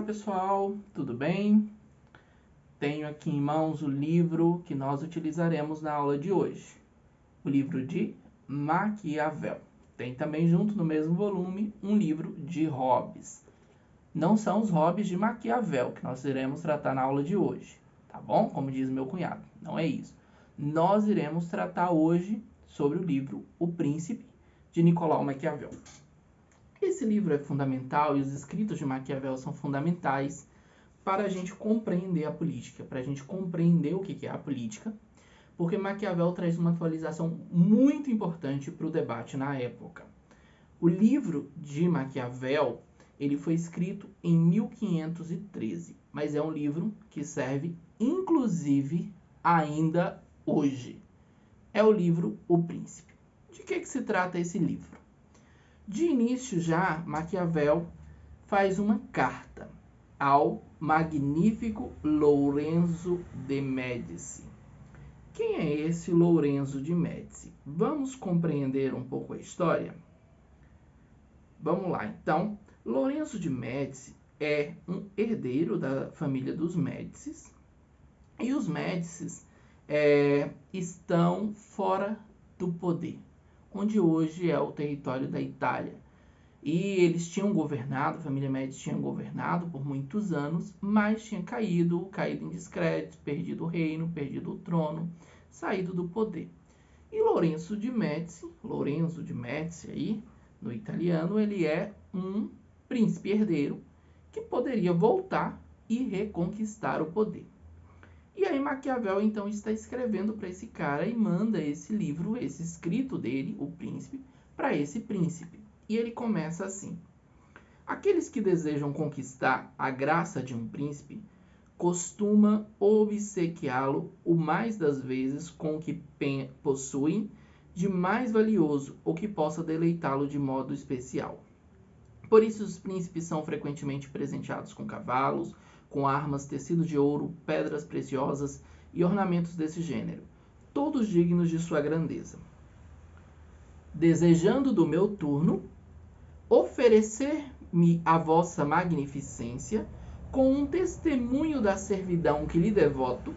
pessoal, tudo bem? Tenho aqui em mãos o livro que nós utilizaremos na aula de hoje, o livro de Maquiavel. Tem também junto no mesmo volume um livro de hobbies. Não são os hobbies de Maquiavel que nós iremos tratar na aula de hoje, tá bom? Como diz meu cunhado, não é isso. Nós iremos tratar hoje sobre o livro O Príncipe, de Nicolau Maquiavel. Esse livro é fundamental e os escritos de Maquiavel são fundamentais para a gente compreender a política, para a gente compreender o que é a política, porque Maquiavel traz uma atualização muito importante para o debate na época. O livro de Maquiavel, ele foi escrito em 1513, mas é um livro que serve inclusive ainda hoje. É o livro O Príncipe. De que se trata esse livro? De início já, Maquiavel faz uma carta ao magnífico Lorenzo de Médici. Quem é esse Lorenzo de Médici? Vamos compreender um pouco a história? Vamos lá, então. Lorenzo de Médici é um herdeiro da família dos Médicis, e os Médicis estão fora do poder, onde hoje é o território da Itália. E eles tinham governado, a família Médici tinha governado por muitos anos, mas tinha caído em descrédito, perdido o reino, perdido o trono, saído do poder. E Lorenzo de Médici aí, no italiano, ele é um príncipe herdeiro que poderia voltar e reconquistar o poder. E aí Maquiavel então está escrevendo para esse cara e manda esse livro, esse escrito dele, O Príncipe, para esse príncipe. E ele começa assim: aqueles que desejam conquistar a graça de um príncipe costuma obsequiá-lo o mais das vezes com o que possuem de mais valioso ou que possa deleitá-lo de modo especial. Por isso os príncipes são frequentemente presenteados com cavalos, com armas, tecido de ouro, pedras preciosas e ornamentos desse gênero, todos dignos de sua grandeza. Desejando do meu turno oferecer-me a vossa magnificência com um testemunho da servidão que lhe devoto,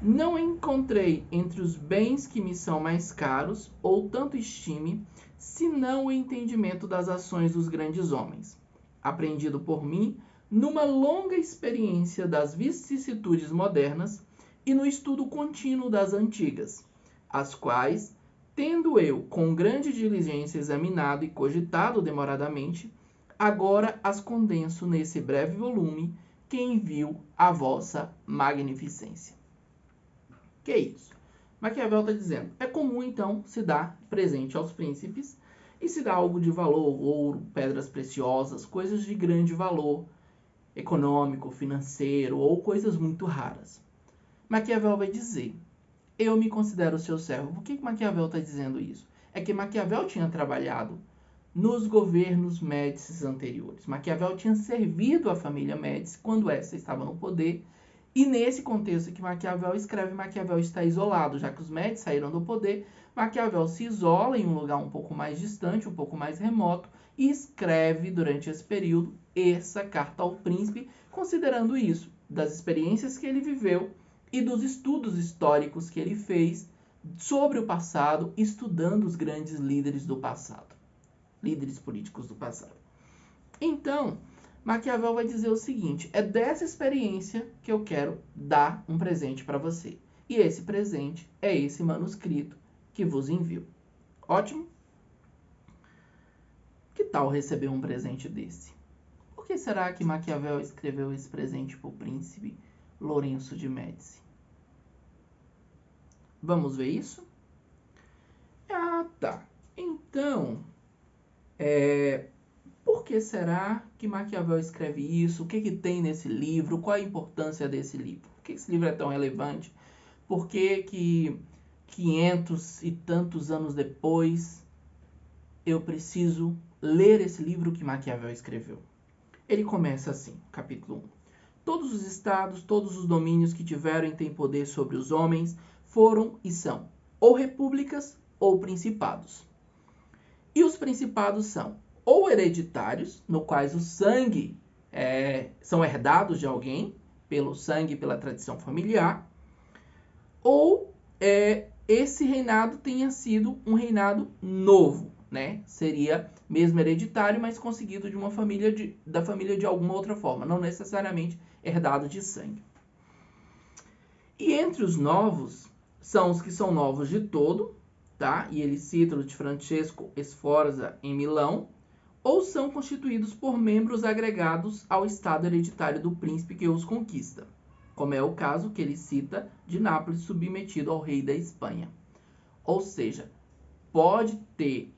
não encontrei entre os bens que me são mais caros, ou tanto estime, senão o entendimento das ações dos grandes homens, aprendido por mim numa longa experiência das vicissitudes modernas e no estudo contínuo das antigas, as quais, tendo eu com grande diligência examinado e cogitado demoradamente, agora as condenso nesse breve volume que envio à vossa magnificência. Que é isso? Maquiavel está dizendo, é comum então se dar presente aos príncipes e se dar algo de valor, ouro, pedras preciosas, coisas de grande valor econômico, financeiro ou coisas muito raras. Maquiavel vai dizer, eu me considero seu servo. Por que Maquiavel está dizendo isso? É que Maquiavel tinha trabalhado nos governos Médicis anteriores. Maquiavel tinha servido a família Médici quando essa estava no poder. E nesse contexto que Maquiavel escreve, Maquiavel está isolado, já que os Médici saíram do poder. Maquiavel se isola em um lugar um pouco mais distante, um pouco mais remoto, e escreve durante esse período essa carta ao príncipe, considerando isso, das experiências que ele viveu e dos estudos históricos que ele fez sobre o passado, estudando os grandes líderes do passado, líderes políticos do passado. Então, Maquiavel vai dizer o seguinte, é dessa experiência que eu quero dar um presente para você. E esse presente é esse manuscrito que vos envio. Ótimo? Que tal receber um presente desse? Por que será que Maquiavel escreveu esse presente para o príncipe Lorenzo de Médici? Vamos ver isso? Ah, tá. Então, por que será que Maquiavel escreve isso? O que tem nesse livro? Qual a importância desse livro? Por que esse livro é tão relevante? Por que 500 e tantos anos depois eu preciso ler esse livro que Maquiavel escreveu? Ele começa assim, capítulo 1. Todos os estados, todos os domínios que tiveram e têm poder sobre os homens foram e são ou repúblicas ou principados. E os principados são ou hereditários, no quais o sangue são herdados de alguém, pelo sangue, pela tradição familiar, ou esse reinado tenha sido um reinado novo, né? Seria mesmo hereditário, mas conseguido de uma família da família de alguma outra forma, não necessariamente herdado de sangue. E entre os novos, são os que são novos de todo, tá? E ele cita o de Francesco Sforza em Milão, ou são constituídos por membros agregados ao estado hereditário do príncipe que os conquista, como é o caso que ele cita de Nápoles submetido ao rei da Espanha. Ou seja, pode ter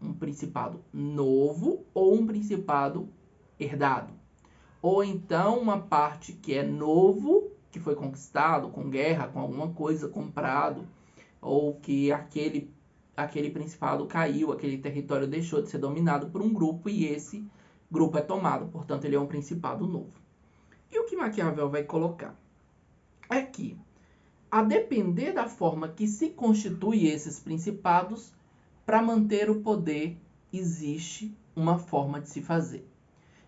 um principado novo ou um principado herdado. Ou então uma parte que é novo, que foi conquistado com guerra, com alguma coisa comprado, ou que aquele principado caiu, aquele território deixou de ser dominado por um grupo e esse grupo é tomado, portanto ele é um principado novo. E o que Maquiavel vai colocar é que, a depender da forma que se constitui esses principados, para manter o poder existe uma forma de se fazer.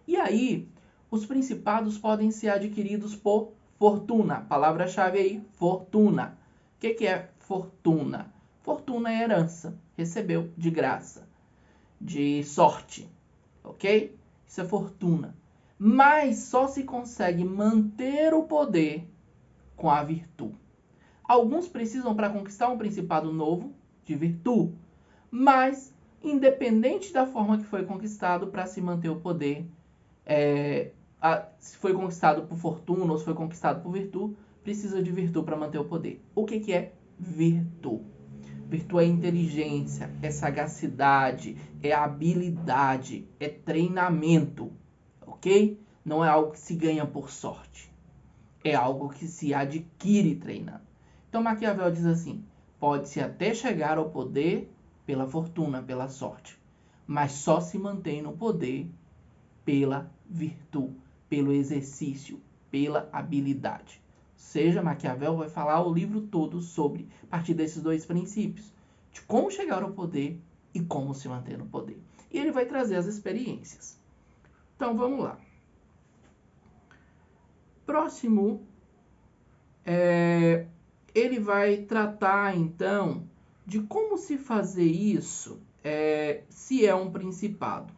E aí, os principados podem ser adquiridos por fortuna. Palavra-chave aí, fortuna. O que é fortuna? Fortuna é herança. Recebeu de graça. De sorte. Ok? Isso é fortuna. Mas só se consegue manter o poder com a virtude. Alguns precisam, para conquistar um principado novo, de virtude. Mas, independente da forma que foi conquistado, para se manter o poder, se foi conquistado por fortuna ou se foi conquistado por virtude, precisa de virtude para manter o poder. O que é virtude? Virtude é inteligência, é sagacidade, é habilidade, é treinamento, ok? Não é algo que se ganha por sorte. É algo que se adquire treinando. Então Maquiavel diz assim, pode-se até chegar ao poder pela fortuna, pela sorte, mas só se mantém no poder pela virtude, pelo exercício, pela habilidade. Ou seja, Maquiavel vai falar o livro todo sobre, a partir desses dois princípios, de como chegar ao poder e como se manter no poder. E ele vai trazer as experiências. Então vamos lá. Próximo, ele vai tratar então de como se fazer isso se é um principado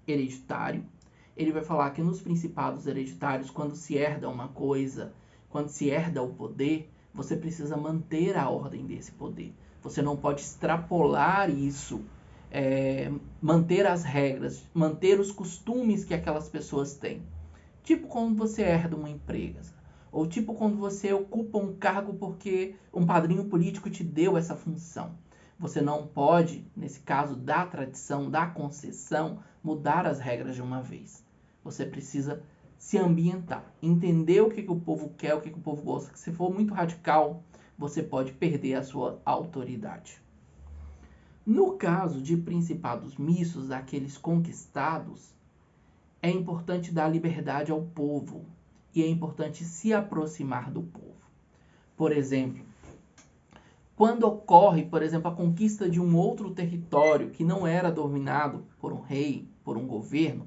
hereditário. Ele vai falar que nos principados hereditários, quando se herda uma coisa, quando se herda o poder, você precisa manter a ordem desse poder. Você não pode extrapolar isso, manter as regras, manter os costumes que aquelas pessoas têm. Tipo quando você herda uma empresa. Ou tipo quando você ocupa um cargo porque um padrinho político te deu essa função. Você não pode, nesse caso da tradição, da concessão, mudar as regras de uma vez. Você precisa se ambientar, entender o que o povo quer, o que o povo gosta. Se for muito radical, você pode perder a sua autoridade. No caso de principados mistos, aqueles conquistados, é importante dar liberdade ao povo e é importante se aproximar do povo. Por exemplo, quando ocorre, por exemplo, a conquista de um outro território que não era dominado por um rei, por um governo,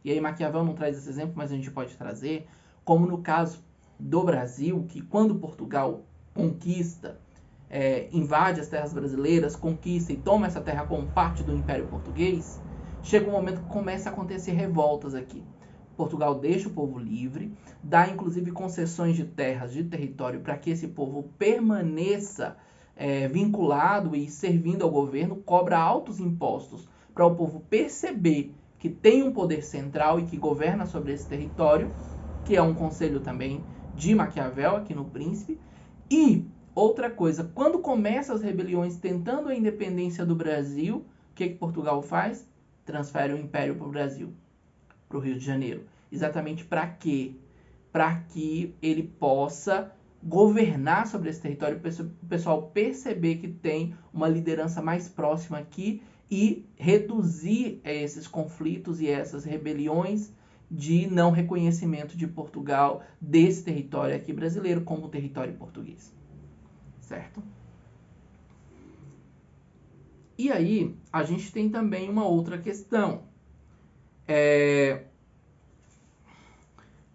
e aí Maquiavel não traz esse exemplo, mas a gente pode trazer, como no caso do Brasil, que quando Portugal conquista, invade as terras brasileiras, conquista e toma essa terra como parte do Império Português, chega um momento que começa a acontecer revoltas aqui. Portugal deixa o povo livre, dá inclusive concessões de terras, de território, para que esse povo permaneça vinculado e servindo ao governo, cobra altos impostos para o povo perceber que tem um poder central e que governa sobre esse território, que é um conselho também de Maquiavel aqui no Príncipe. E outra coisa, quando começam as rebeliões tentando a independência do Brasil, o que Portugal faz? Transfere o império para o Brasil, para o Rio de Janeiro. Exatamente para quê? Para que ele possa governar sobre esse território, o pessoal perceber que tem uma liderança mais próxima aqui e reduzir esses conflitos e essas rebeliões de não reconhecimento de Portugal desse território aqui brasileiro como território português. Certo? E aí, a gente tem também uma outra questão.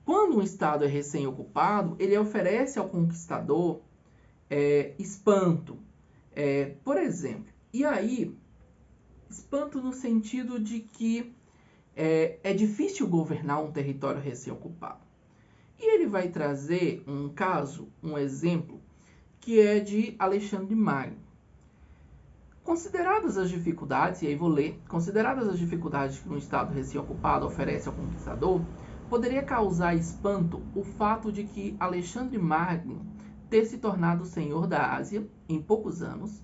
Quando um estado é recém-ocupado, ele oferece ao conquistador espanto, por exemplo. E aí, espanto no sentido de que é difícil governar um território recém-ocupado. E ele vai trazer um caso, um exemplo, que é de Alexandre Magno. Consideradas as dificuldades, e aí vou ler, consideradas as dificuldades que um estado recém-ocupado oferece ao conquistador, poderia causar espanto o fato de que Alexandre Magno ter se tornado senhor da Ásia em poucos anos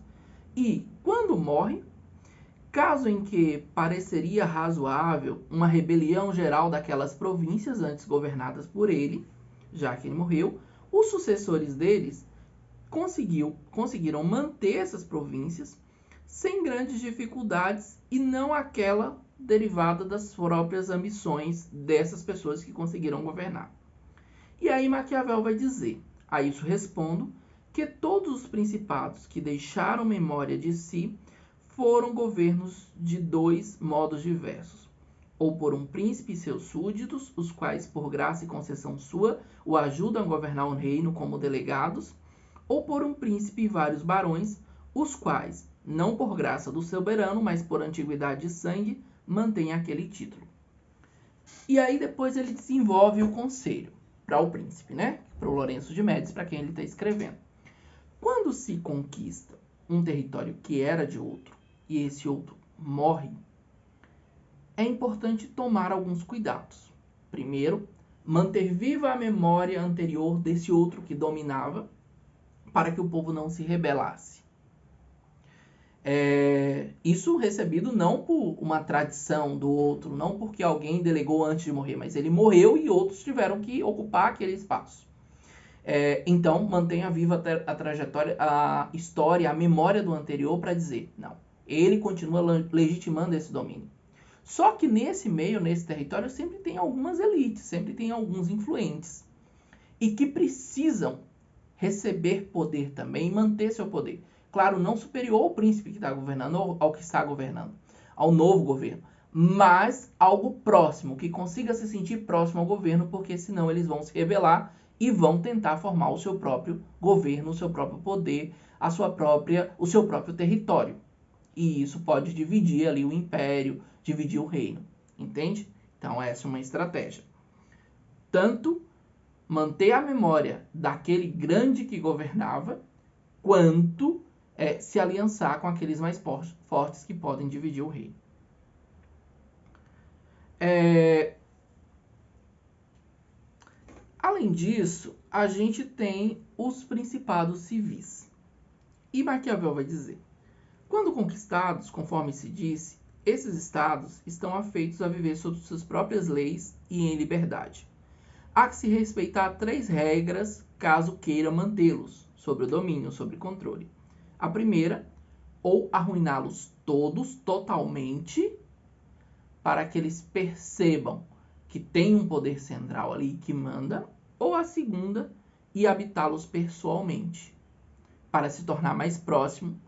e, quando morre, caso em que pareceria razoável uma rebelião geral daquelas províncias antes governadas por ele, já que ele morreu, os sucessores deles conseguiram manter essas províncias sem grandes dificuldades e não aquela derivada das próprias ambições dessas pessoas que conseguiram governar. E aí Maquiavel vai dizer, a isso respondo, que todos os principados que deixaram memória de si foram governos de dois modos diversos, ou por um príncipe e seus súditos, os quais, por graça e concessão sua, o ajudam a governar o reino como delegados, ou por um príncipe e vários barões, os quais, não por graça do soberano, mas por antiguidade de sangue, mantêm aquele título. E aí depois ele desenvolve o conselho para o príncipe, né? Para o Lourenço de Médici, para quem ele está escrevendo. Quando se conquista um território que era de outro e esse outro morre, é importante tomar alguns cuidados. Primeiro, manter viva a memória anterior desse outro que dominava, para que o povo não se rebelasse. Isso recebido não por uma tradição do outro, não porque alguém delegou antes de morrer, mas ele morreu e outros tiveram que ocupar aquele espaço. Então, mantenha viva a trajetória, a história, a memória do anterior para dizer, não, ele continua legitimando esse domínio. Só que nesse meio, nesse território, sempre tem algumas elites, sempre tem alguns influentes e que precisam receber poder também e manter seu poder. Claro, não superior ao príncipe que está governando ou ao que está governando, ao novo governo, mas algo próximo, que consiga se sentir próximo ao governo, porque senão eles vão se rebelar e vão tentar formar o seu próprio governo, o seu próprio poder, o seu próprio território. E isso pode dividir ali o império, dividir o reino, entende? Então essa é uma estratégia. Tanto manter a memória daquele grande que governava, quanto se aliançar com aqueles mais fortes que podem dividir o reino. Além disso, a gente tem os principados civis. E Maquiavel vai dizer, quando conquistados, conforme se disse, esses estados estão afeitos a viver sob suas próprias leis e em liberdade. Há que se respeitar 3 regras caso queira mantê-los, sobre o domínio, sobre o controle. A primeira, ou arruiná-los todos, totalmente, para que eles percebam que tem um poder central ali que manda, ou a segunda, e habitá-los pessoalmente, para se tornar mais próximo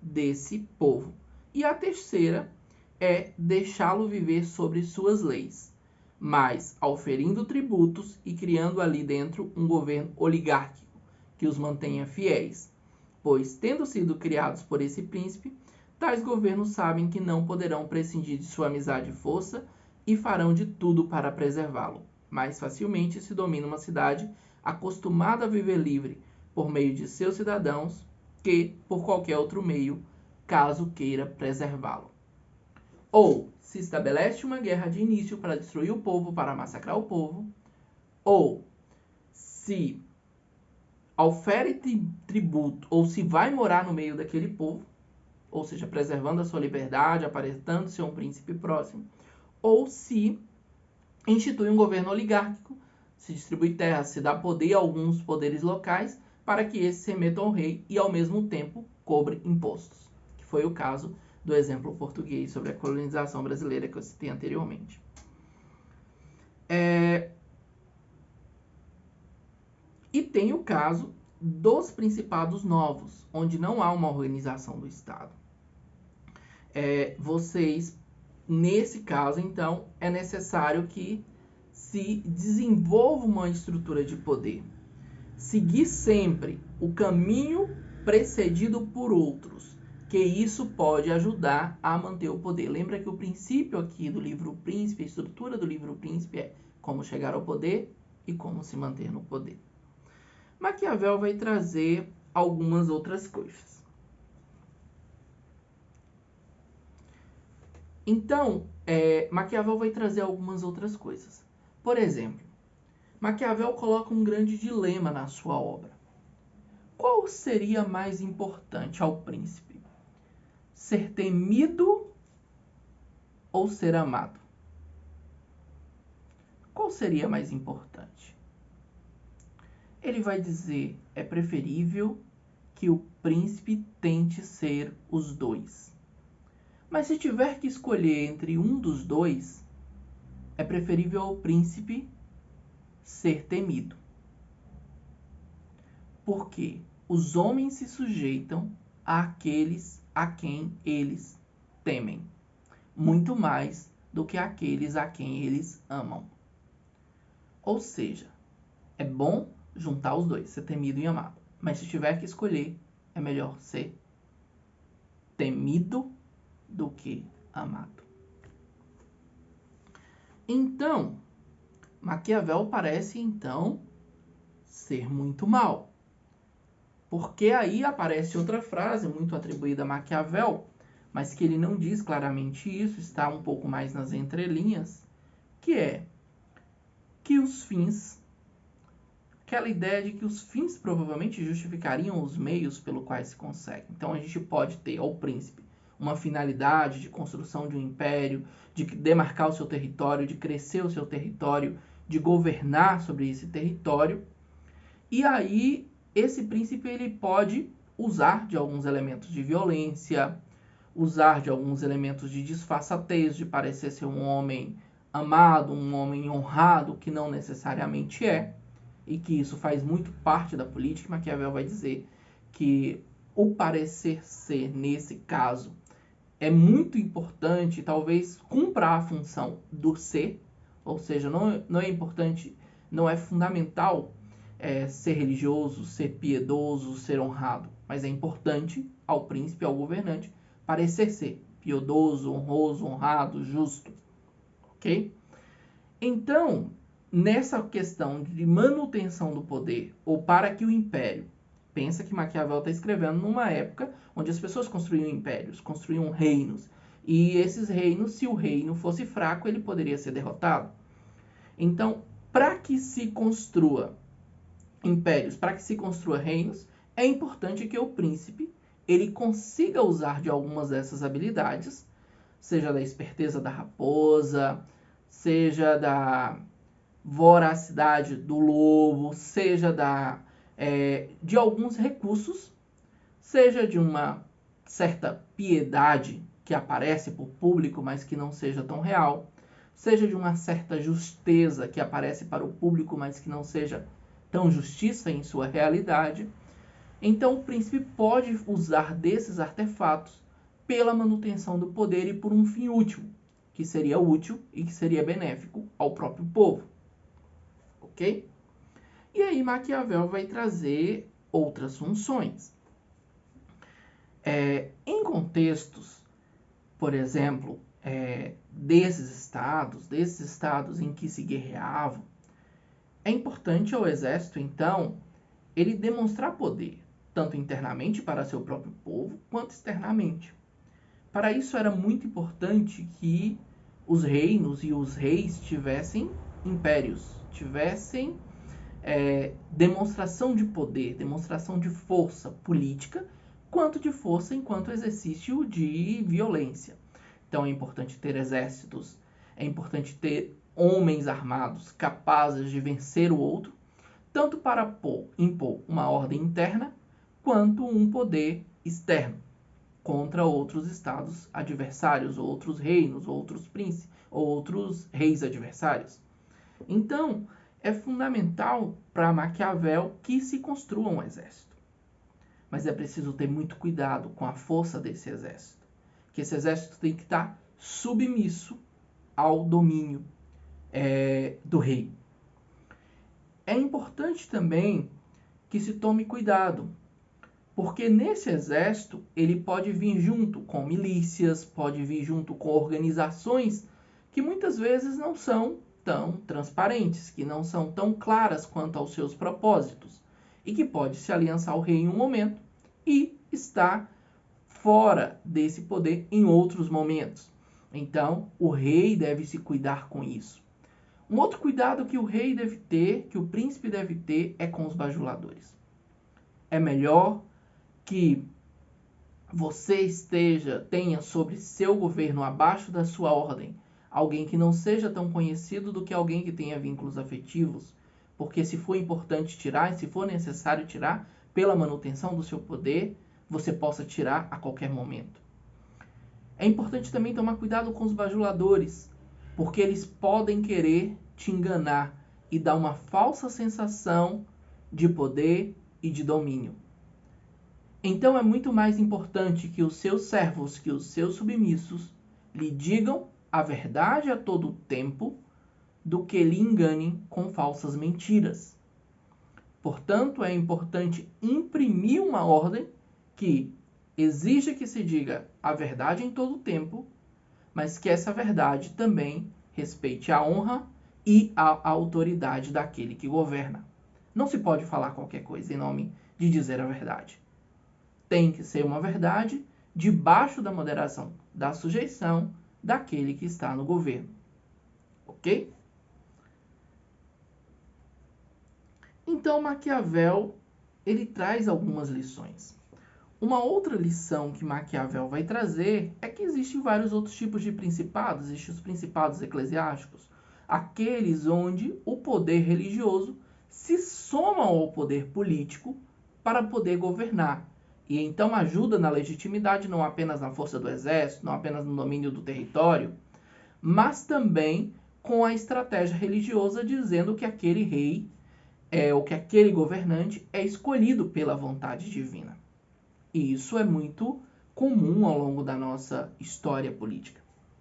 desse povo. E a terceira é deixá-lo viver sobre suas leis, mas auferindo tributos e criando ali dentro um governo oligárquico que os mantenha fiéis, pois, tendo sido criados por esse príncipe, tais governos sabem que não poderão prescindir de sua amizade e força e farão de tudo para preservá-lo. Mais facilmente se domina uma cidade acostumada a viver livre por meio de seus cidadãos que por qualquer outro meio, caso queira preservá-lo. Ou se estabelece uma guerra de início para destruir o povo, para massacrar o povo, ou se aufere tributo, ou se vai morar no meio daquele povo, ou seja, preservando a sua liberdade, aparentando ser um príncipe próximo, ou se institui um governo oligárquico, se distribui terras, se dá poder a alguns poderes locais, para que esses se remetam ao rei e, ao mesmo tempo, cobre impostos, que foi o caso do exemplo português sobre a colonização brasileira que eu citei anteriormente. E tem o caso dos principados novos, onde não há uma organização do Estado. Nesse caso, então, é necessário que se desenvolva uma estrutura de poder. Seguir sempre o caminho precedido por outros, que isso pode ajudar a manter o poder. Lembra que o princípio aqui do livro O Príncipe, a estrutura do livro O Príncipe é como chegar ao poder e como se manter no poder. Maquiavel vai trazer algumas outras coisas. Então, Maquiavel vai trazer algumas outras coisas. Por exemplo, Maquiavel coloca um grande dilema na sua obra. Qual seria mais importante ao príncipe? Ser temido ou ser amado? Qual seria mais importante? Ele vai dizer, é preferível que o príncipe tente ser os dois. Mas se tiver que escolher entre um dos dois, é preferível ao príncipe ser temido. Porque os homens se sujeitam àqueles a quem eles temem, muito mais do que àqueles a quem eles amam. Ou seja, é bom juntar os dois, ser temido e amado. Mas se tiver que escolher, é melhor ser temido do que amado. Então, Maquiavel parece então ser muito mal. Porque aí aparece outra frase muito atribuída a Maquiavel, mas que ele não diz claramente isso, está um pouco mais nas entrelinhas, que é que os fins, aquela ideia de que os fins provavelmente justificariam os meios pelo quais se consegue. Então a gente pode ter ao príncipe uma finalidade de construção de um império, de demarcar o seu território, de crescer o seu território, de governar sobre esse território. E aí esse príncipe ele pode usar de alguns elementos de violência, usar de alguns elementos de disfarçatez, de parecer ser um homem amado, um homem honrado, que não necessariamente é, e que isso faz muito parte da política. Maquiavel vai dizer que o parecer ser, nesse caso, é muito importante, talvez cumpra a função do ser, ou seja, não é importante, não é fundamental ser religioso, ser piedoso, ser honrado, mas é importante ao príncipe, ao governante, parecer ser piedoso, honroso, honrado, justo, ok? Então, nessa questão de manutenção do poder, ou para que o império, pensa que Maquiavel está escrevendo numa época onde as pessoas construíam impérios, construíam reinos, e esses reinos, se o reino fosse fraco, ele poderia ser derrotado. Então, para que se construa impérios, para que se construa reinos, é importante que o príncipe ele consiga usar de algumas dessas habilidades, seja da esperteza da raposa, seja da voracidade do lobo, seja de alguns recursos, seja de uma certa piedade que aparece para o público, mas que não seja tão real, seja de uma certa justeza que aparece para o público, mas que não seja tão justiça em sua realidade. Então o príncipe pode usar desses artefatos pela manutenção do poder e por um fim útil, que seria útil e que seria benéfico ao próprio povo. Ok? E aí Maquiavel vai trazer outras funções. Em contextos, por exemplo, desses estados em que se guerreavam, é importante ao exército, então, ele demonstrar poder, tanto internamente para seu próprio povo, quanto externamente. Para isso era muito importante que os reinos e os reis tivessem impérios, tivessem demonstração de poder, demonstração de força política, quanto de força enquanto exercício de violência. Então é importante ter exércitos, é importante ter homens armados capazes de vencer o outro, tanto para impor uma ordem interna, quanto um poder externo contra outros estados adversários, outros reinos, outros príncipes, outros reis adversários. Então, é fundamental para Maquiavel que se construa um exército. Mas é preciso ter muito cuidado com a força desse exército. Que esse exército tem que estar submisso ao domínio do rei. É importante também que se tome cuidado, porque nesse exército ele pode vir junto com milícias, pode vir junto com organizações que muitas vezes não são tão transparentes, que não são tão claras quanto aos seus propósitos, e que pode se aliançar ao rei em um momento e estar fora desse poder em outros momentos. Então, o rei deve se cuidar com isso. Um outro cuidado que o rei deve ter, que o príncipe deve ter, é com os bajuladores. É melhor que você tenha sobre seu governo, abaixo da sua ordem, alguém que não seja tão conhecido do que alguém que tenha vínculos afetivos, porque se for importante tirar, e se for necessário tirar, pela manutenção do seu poder, você possa tirar a qualquer momento. É importante também tomar cuidado com os bajuladores, porque eles podem querer te enganar e dar uma falsa sensação de poder e de domínio. Então é muito mais importante que os seus servos, que os seus submissos, lhe digam a verdade a todo tempo, do que lhe enganem com falsas mentiras. Portanto, é importante imprimir uma ordem que exija que se diga a verdade em todo tempo, mas que essa verdade também respeite a honra e a autoridade daquele que governa. Não se pode falar qualquer coisa em nome de dizer a verdade. Tem que ser uma verdade debaixo da moderação, da sujeição daquele que está no governo. Ok? Então, Maquiavel, ele traz algumas lições. Uma outra lição que Maquiavel vai trazer é que existem vários outros tipos de principados. Existem os principados eclesiásticos, aqueles onde o poder religioso se soma ao poder político para poder governar. E então ajuda na legitimidade, não apenas na força do exército, não apenas no domínio do território, mas também com a estratégia religiosa dizendo que aquele rei ou que aquele governante é escolhido pela vontade divina. E isso é muito comum ao longo da nossa história política.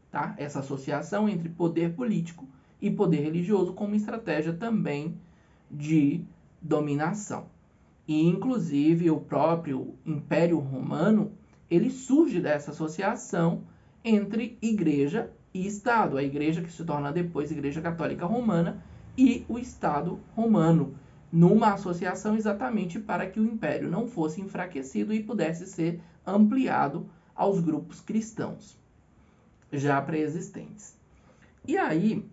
Tá? Essa associação entre poder político e poder religioso como estratégia também de dominação. E, inclusive, o próprio Império Romano, ele surge dessa associação entre igreja e Estado. A igreja que se torna depois Igreja Católica Romana e o Estado romano, numa associação exatamente para que o império não fosse enfraquecido e pudesse ser ampliado aos grupos cristãos já pré-existentes. E aí,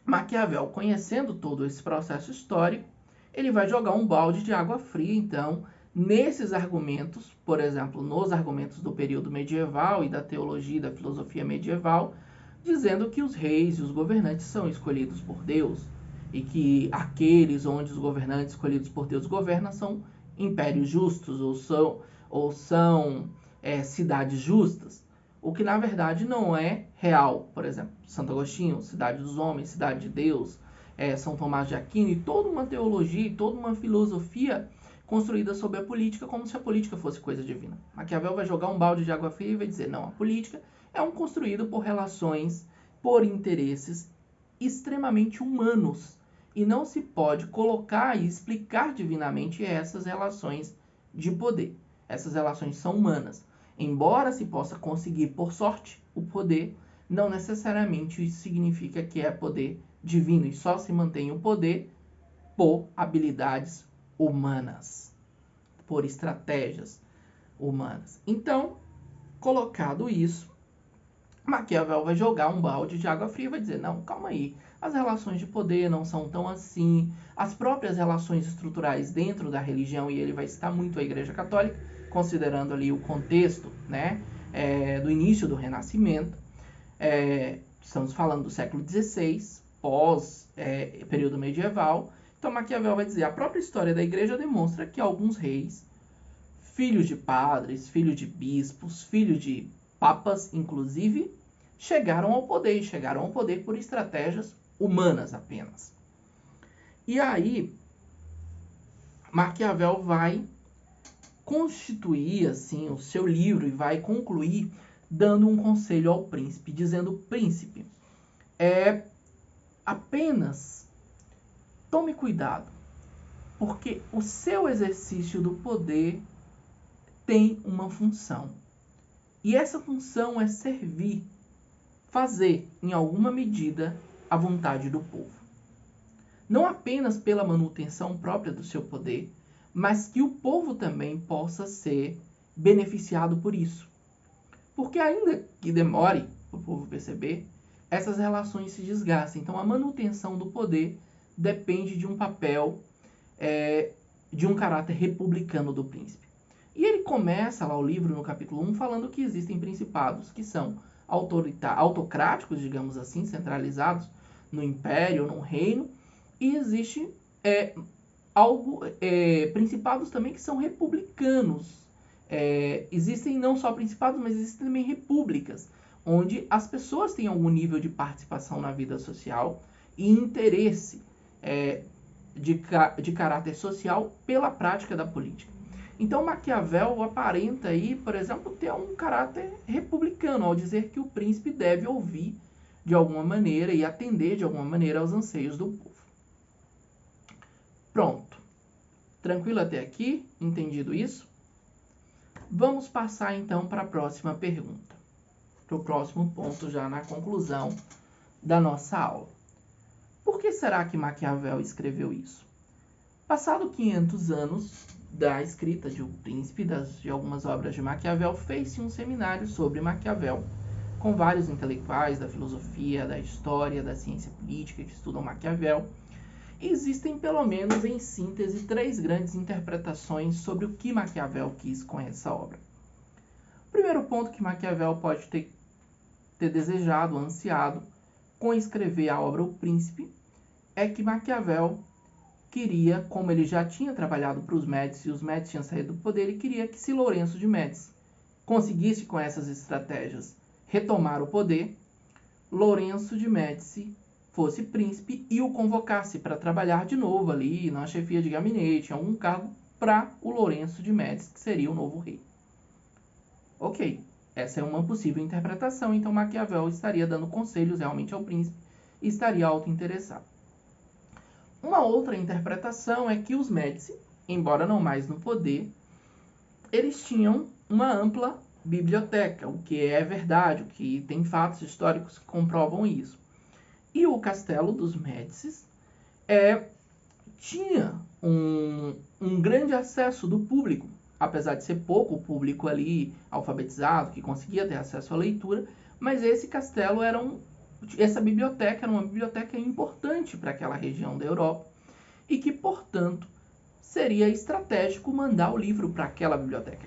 Maquiavel, conhecendo todo esse processo histórico, ele vai jogar um balde de água fria, então, nesses argumentos, por exemplo, nos argumentos do período medieval e da teologia e da filosofia medieval, dizendo que os reis e os governantes são escolhidos por Deus, e que aqueles onde os governantes escolhidos por Deus governam são impérios justos ou são cidades justas, o que na verdade não é real. Por exemplo, Santo Agostinho, cidade dos homens, cidade de Deus, São Tomás de Aquino, e toda uma teologia e toda uma filosofia construída sobre a política, como se a política fosse coisa divina. Maquiavel vai jogar um balde de água fria e vai dizer, não, a política é construído por relações, por interesses extremamente humanos, e não se pode colocar e explicar divinamente essas relações de poder. Essas relações são humanas. Embora se possa conseguir, por sorte, o poder, não necessariamente isso significa que é poder divino, e só se mantém o poder por habilidades humanas, por estratégias humanas. Então, colocado isso, Maquiavel vai jogar um balde de água fria e vai dizer, não, calma aí, as relações de poder não são tão assim, as próprias relações estruturais dentro da religião, e ele vai citar muito a Igreja Católica, considerando ali o contexto, né, do início do Renascimento, estamos falando do século XVI, pós período medieval. Então Maquiavel vai dizer, a própria história da Igreja demonstra que alguns reis, filhos de padres, filhos de bispos, filhos de papas, inclusive, chegaram ao poder por estratégias humanas apenas. E aí, Maquiavel vai constituir assim o seu livro e vai concluir dando um conselho ao príncipe, dizendo, príncipe, Apenas tome cuidado, porque o seu exercício do poder tem uma função. E essa função é servir, fazer, em alguma medida, a vontade do povo. Não apenas pela manutenção própria do seu poder, mas que o povo também possa ser beneficiado por isso. Porque ainda que demore para o povo perceber, essas relações se desgastam. Então a manutenção do poder depende de um papel, de um caráter republicano do príncipe. E ele começa lá o livro, no capítulo 1, falando que existem principados que são autocráticos, digamos assim, centralizados no império, no reino, e existe principados também que são republicanos. Existem não só principados, mas existem também repúblicas, onde as pessoas têm algum nível de participação na vida social e interesse de caráter social pela prática da política. Então Maquiavel aparenta aí, por exemplo, ter um caráter republicano, ao dizer que o príncipe deve ouvir de alguma maneira e atender de alguma maneira aos anseios do povo. Pronto. Tranquilo até aqui? Entendido isso? Vamos passar então para a próxima pergunta. Para o próximo ponto, já na conclusão da nossa aula. Por que será que Maquiavel escreveu isso? Passado 500 anos da escrita de O Príncipe, de algumas obras de Maquiavel, fez-se um seminário sobre Maquiavel, com vários intelectuais da filosofia, da história, da ciência política que estudam Maquiavel. Existem, pelo menos em síntese, 3 grandes interpretações sobre o que Maquiavel quis com essa obra. O primeiro ponto que Maquiavel pode ter desejado, ansiado, com escrever a obra O Príncipe, é que Maquiavel queria, como ele já tinha trabalhado para os Médici, e os Médici tinham saído do poder, ele queria que, se Lourenço de Médici conseguisse, com essas estratégias, retomar o poder, Lourenço de Médici fosse príncipe e o convocasse para trabalhar de novo ali na chefia de gabinete, em algum cargo, para o Lourenço de Médici, que seria o novo rei. Ok, essa é uma possível interpretação, então Maquiavel estaria dando conselhos realmente ao príncipe e estaria autointeressado. Uma outra interpretação é que os Médici, embora não mais no poder, eles tinham uma ampla biblioteca, o que é verdade, o que tem fatos históricos que comprovam isso. E o castelo dos Médicis tinha um grande acesso do público, apesar de ser pouco o público ali alfabetizado, que conseguia ter acesso à leitura, mas esse castelo essa biblioteca era uma biblioteca importante para aquela região da Europa e que, portanto, seria estratégico mandar o livro para aquela biblioteca.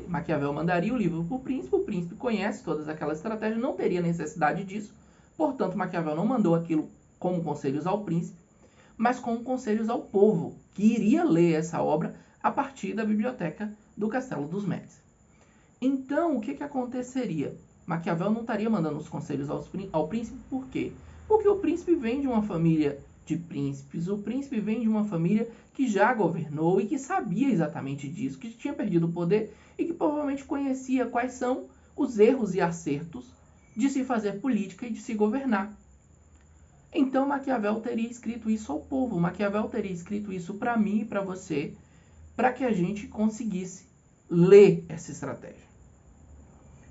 Maquiavel mandaria o livro para o príncipe conhece todas aquelas estratégias, não teria necessidade disso, portanto, Maquiavel não mandou aquilo como conselhos ao príncipe, mas como conselhos ao povo, que iria ler essa obra a partir da biblioteca do Castelo dos Médici. Então, o que aconteceria? Maquiavel não estaria mandando os conselhos ao príncipe, por quê? Porque o príncipe vem de uma família de príncipes, o príncipe vem de uma família que já governou e que sabia exatamente disso, que tinha perdido o poder e que provavelmente conhecia quais são os erros e acertos de se fazer política e de se governar. Então Maquiavel teria escrito isso ao povo, Maquiavel teria escrito isso para mim e para você, para que a gente conseguisse ler essa estratégia,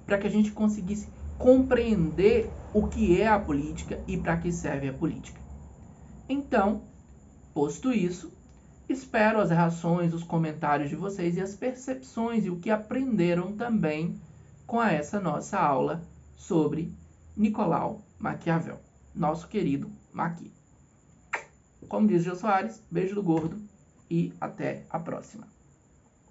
para que a gente conseguisse compreender o que é a política e para que serve a política. Então, posto isso, espero as reações, os comentários de vocês e as percepções e o que aprenderam também com essa nossa aula sobre Nicolau Maquiavel, nosso querido Maqui. Como diz Jô Soares, beijo do gordo e até a próxima.